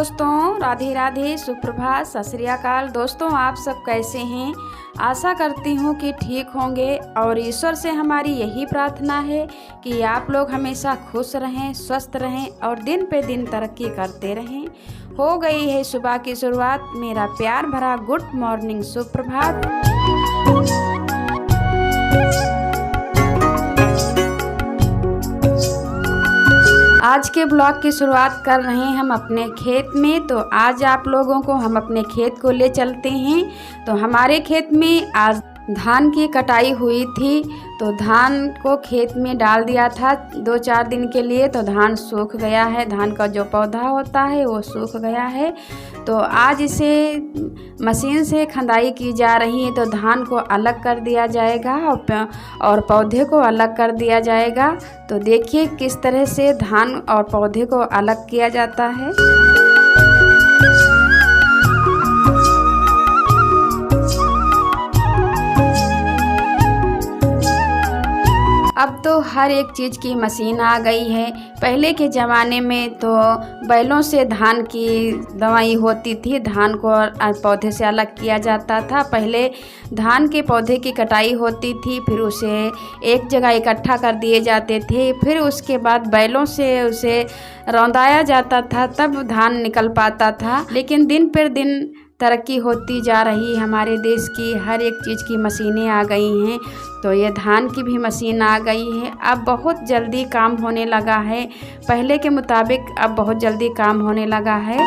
दोस्तों, राधे राधे, सुप्रभात, सत श्री अकाल। दोस्तों, आप सब कैसे हैं? आशा करती हूँ कि ठीक होंगे और ईश्वर से हमारी यही प्रार्थना है कि आप लोग हमेशा खुश रहें, स्वस्थ रहें और दिन पे दिन तरक्की करते रहें। हो गई है सुबह की शुरुआत, मेरा प्यार भरा गुड मॉर्निंग, सुप्रभात। आज के ब्लॉग की शुरुआत कर रहे हैं हम अपने खेत में। तो आज आप लोगों को हम अपने खेत को ले चलते हैं। तो हमारे खेत में आज धान की कटाई हुई थी, तो धान को खेत में डाल दिया था 2-4 दिन के लिए। तो धान सूख गया है, धान का जो पौधा होता है वो सूख गया है। तो आज इसे मशीन से खंदाई की जा रही है। तो धान को अलग कर दिया जाएगा और पौधे को अलग कर दिया जाएगा। तो देखिए किस तरह से धान और पौधे को अलग किया जाता है। अब तो हर एक चीज़ की मशीन आ गई है। पहले के ज़माने में तो बैलों से धान की दवाई होती थी, धान को पौधे से अलग किया जाता था। पहले धान के पौधे की कटाई होती थी, फिर उसे एक जगह इकट्ठा कर दिए जाते थे, फिर उसके बाद बैलों से उसे रौंदाया जाता था, तब धान निकल पाता था। लेकिन दिन पर दिन तरक्की होती जा रही है हमारे देश की, हर एक चीज़ की मशीनें आ गई हैं। तो ये धान की भी मशीन आ गई है। अब बहुत जल्दी काम होने लगा है, पहले के मुताबिक अब बहुत जल्दी काम होने लगा है।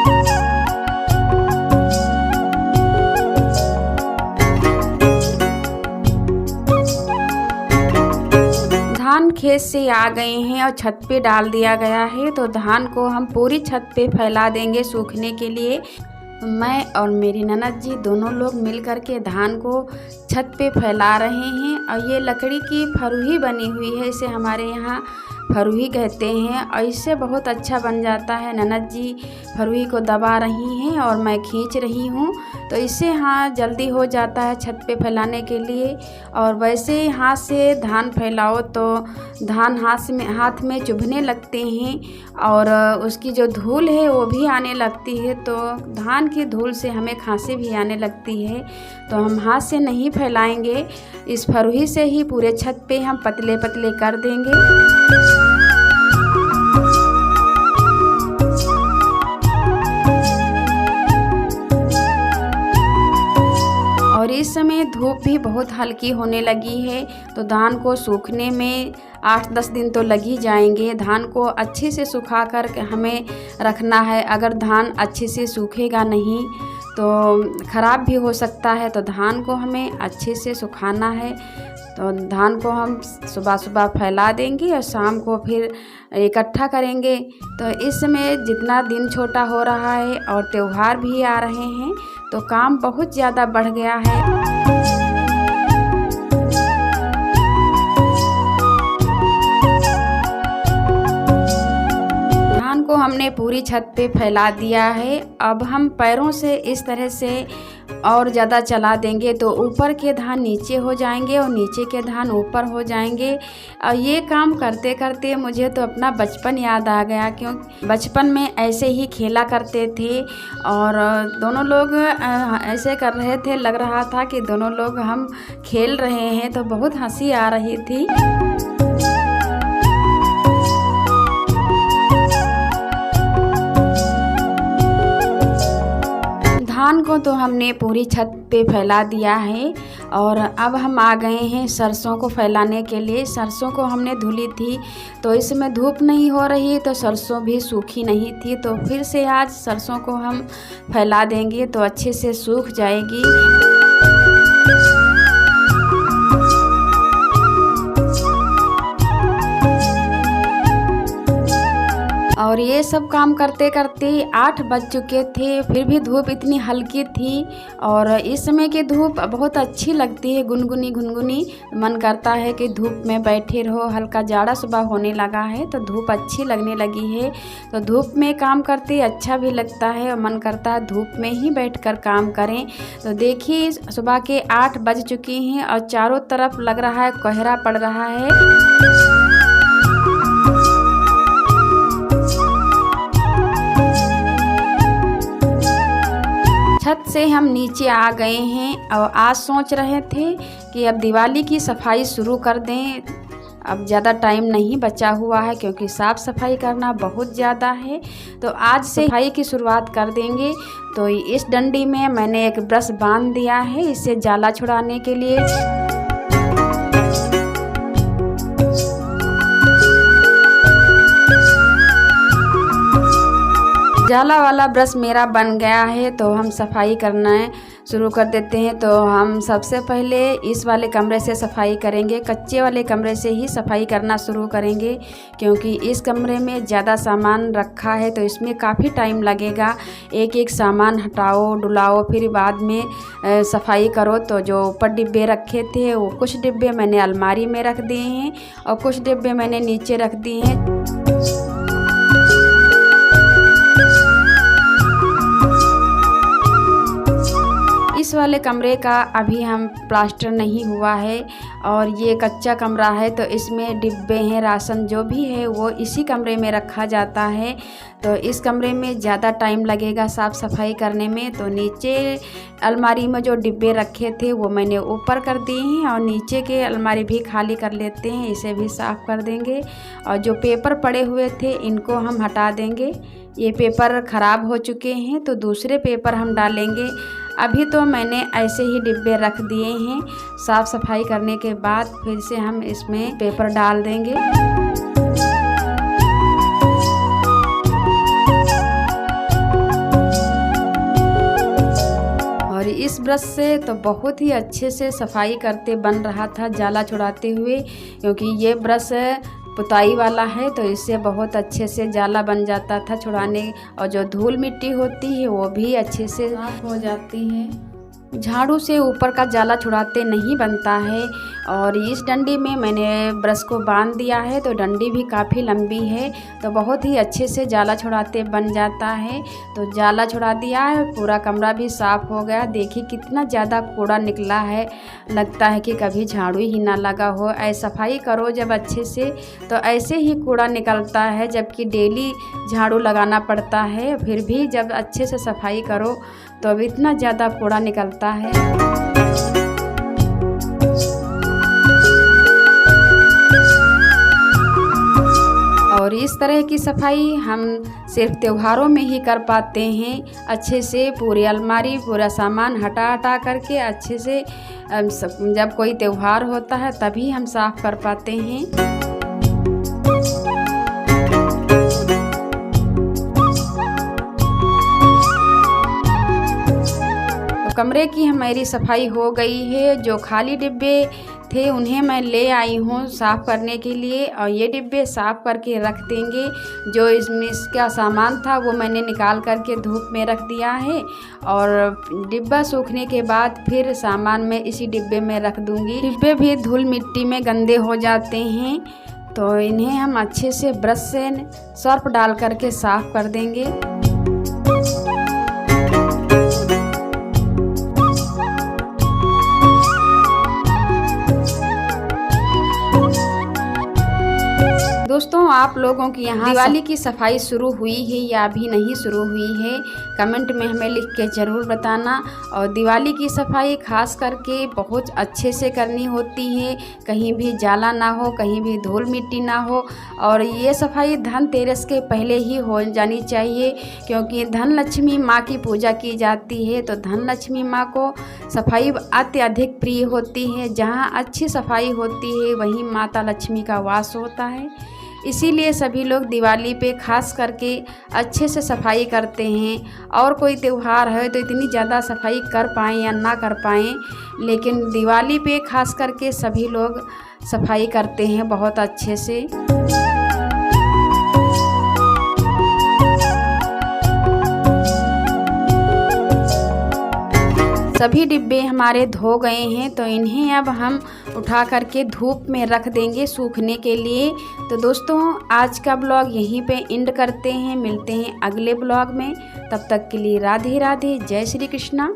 धान खेत से आ गए हैं और छत पे डाल दिया गया है। तो धान को हम पूरी छत पे फैला देंगे सूखने के लिए। मैं और मेरी ननद जी दोनों लोग मिल कर के धान को छत पे फैला रहे हैं। और ये लकड़ी की फरुही बनी हुई है, इसे हमारे यहाँ फरुही कहते हैं और इससे बहुत अच्छा बन जाता है। ननद जी फरुही को दबा रही हैं और मैं खींच रही हूँ, तो इससे जल्दी हो जाता है छत पे फैलाने के लिए। और वैसे हाथ से धान फैलाओ तो धान हाथ में चुभने लगते हैं और उसकी जो धूल है वो भी आने लगती है। तो धान की धूल से हमें खांसी भी आने लगती है। तो हम हाथ से नहीं फैलाएंगे, इस फरुही से ही पूरे छत पे हम पतले पतले कर देंगे। और इस समय धूप भी बहुत हल्की होने लगी है, तो धान को सूखने में 8-10 दिन तो लग ही जाएंगे। धान को अच्छे से सुखा कर हमें रखना है। अगर धान अच्छे से सूखेगा नहीं तो ख़राब भी हो सकता है। तो धान को हमें अच्छे से सुखाना है। तो धान को हम सुबह सुबह फैला देंगे और शाम को फिर इकट्ठा करेंगे। तो इस समय जितना दिन छोटा हो रहा है और त्यौहार भी आ रहे हैं, तो काम बहुत ज़्यादा बढ़ गया है। धान को हमने पूरी छत पे फैला दिया है। अब हम पैरों से इस तरह से और ज़्यादा चला देंगे तो ऊपर के धान नीचे हो जाएंगे और नीचे के धान ऊपर हो जाएंगे। और ये काम करते करते मुझे तो अपना बचपन याद आ गया, क्योंकि बचपन में ऐसे ही खेला करते थे और दोनों लोग ऐसे कर रहे थे, लग रहा था कि दोनों लोग हम खेल रहे हैं। तो बहुत हंसी आ रही थी। धान को तो हमने पूरी छत पे फैला दिया है और अब हम आ गए हैं सरसों को फैलाने के लिए। सरसों को हमने धुली थी, तो इसमें धूप नहीं हो रही, तो सरसों भी सूखी नहीं थी। तो फिर से आज सरसों को हम फैला देंगे तो अच्छे से सूख जाएगी। और ये सब काम करते करते 8 बज चुके थे, फिर भी धूप इतनी हल्की थी। और इस समय की धूप बहुत अच्छी लगती है, गुनगुनी गुनगुनी। मन करता है कि धूप में बैठे रहो। हल्का जाड़ा सुबह होने लगा है तो धूप अच्छी लगने लगी है। तो धूप में काम करते अच्छा भी लगता है और मन करता है धूप में ही बैठकर काम करें। तो देखिए सुबह के 8 बज चुके हैं और चारों तरफ लग रहा है कोहरा पड़ रहा है। छत से हम नीचे आ गए हैं और आज सोच रहे थे कि अब दिवाली की सफाई शुरू कर दें। अब ज़्यादा टाइम नहीं बचा हुआ है क्योंकि साफ़ सफाई करना बहुत ज़्यादा है, तो आज से सफाई की शुरुआत कर देंगे। तो इस डंडी में मैंने एक ब्रश बांध दिया है इससे जाला छुड़ाने के लिए। जाला वाला ब्रश मेरा बन गया है तो हम सफाई करना शुरू कर देते हैं। तो हम सबसे पहले इस वाले कमरे से सफाई करेंगे, कच्चे वाले कमरे से ही सफाई करना शुरू करेंगे क्योंकि इस कमरे में ज़्यादा सामान रखा है तो इसमें काफ़ी टाइम लगेगा। एक एक सामान हटाओ, डुलाओ, फिर बाद में सफाई करो। तो जो ऊपर डिब्बे रखे थे वो कुछ डिब्बे मैंने अलमारी में रख दिए हैं और कुछ डिब्बे मैंने नीचे रख दिए हैं। इस वाले कमरे का अभी हम प्लास्टर नहीं हुआ है और ये कच्चा कमरा है तो इसमें डिब्बे हैं, राशन जो भी है वो इसी कमरे में रखा जाता है। तो इस कमरे में ज़्यादा टाइम लगेगा साफ़ सफाई करने में। तो नीचे अलमारी में जो डिब्बे रखे थे वो मैंने ऊपर कर दिए हैं और नीचे के अलमारी भी खाली कर लेते हैं, इसे भी साफ़ कर देंगे। और जो पेपर पड़े हुए थे इनको हम हटा देंगे, ये पेपर ख़राब हो चुके हैं तो दूसरे पेपर हम डालेंगे। अभी तो मैंने ऐसे ही डिब्बे रख दिए हैं, साफ़ सफाई करने के बाद फिर से हम इसमें पेपर डाल देंगे। और इस ब्रश से तो बहुत ही अच्छे से सफाई करते बन रहा था जाला छुड़ाते हुए, क्योंकि ये ब्रश पुताई वाला है तो इससे बहुत अच्छे से जाला बन जाता था छुड़ाने, और जो धूल मिट्टी होती है वो भी अच्छे से साफ हो जाती है। झाड़ू से ऊपर का जाला छुड़ाते नहीं बनता है। और इस डंडी में मैंने ब्रश को बांध दिया है तो डंडी भी काफ़ी लंबी है तो बहुत ही अच्छे से जाला छुड़ाते बन जाता है। तो जाला छुड़ा दिया है, पूरा कमरा भी साफ़ हो गया। देखिए कितना ज़्यादा कूड़ा निकला है, लगता है कि कभी झाड़ू ही ना लगा हो। ऐसे सफाई करो जब अच्छे से तो ऐसे ही कूड़ा निकलता है, जबकि डेली झाड़ू लगाना पड़ता है। फिर भी जब अच्छे से सफाई करो तो अब इतना ज़्यादा कूड़ा निकलता है। और इस तरह की सफाई हम सिर्फ त्योहारों में ही कर पाते हैं अच्छे से। पूरी अलमारी, पूरा सामान हटा करके अच्छे से जब कोई त्योहार होता है तभी हम साफ़ कर पाते हैं। कमरे की हमारी सफाई हो गई है। जो खाली डिब्बे थे उन्हें मैं ले आई हूँ साफ़ करने के लिए और ये डिब्बे साफ़ करके रख देंगे। जो इसमें इसका सामान था वो मैंने निकाल करके धूप में रख दिया है और डिब्बा सूखने के बाद फिर सामान मैं इसी डिब्बे में रख दूँगी। डिब्बे भी धूल मिट्टी में गंदे हो जाते हैं तो इन्हें हम अच्छे से ब्रश से सर्फ डाल करके साफ़ कर देंगे। दोस्तों, आप लोगों की यहाँ दिवाली की सफाई शुरू हुई है या अभी नहीं शुरू हुई है, कमेंट में हमें लिख के ज़रूर बताना। और दिवाली की सफाई खास करके बहुत अच्छे से करनी होती है, कहीं भी जाला ना हो, कहीं भी धूल मिट्टी ना हो। और ये सफाई धनतेरस के पहले ही हो जानी चाहिए क्योंकि धन लक्ष्मी माँ की पूजा की जाती है। तो धन लक्ष्मी माँ को सफाई अत्यधिक प्रिय होती है। जहाँ अच्छी सफाई होती है वहीं माता लक्ष्मी का वास होता है। इसीलिए सभी लोग दिवाली पे खास करके अच्छे से सफाई करते हैं। और कोई त्यौहार है तो इतनी ज़्यादा सफाई कर पाएँ या ना कर पाएँ, लेकिन दिवाली पे खास करके सभी लोग सफाई करते हैं बहुत अच्छे से। सभी डिब्बे हमारे धो गए हैं तो इन्हें अब हम उठा करके धूप में रख देंगे सूखने के लिए। तो दोस्तों, आज का ब्लॉग यहीं पे एंड करते हैं, मिलते हैं अगले ब्लॉग में। तब तक के लिए राधे राधे, जय श्री कृष्णा।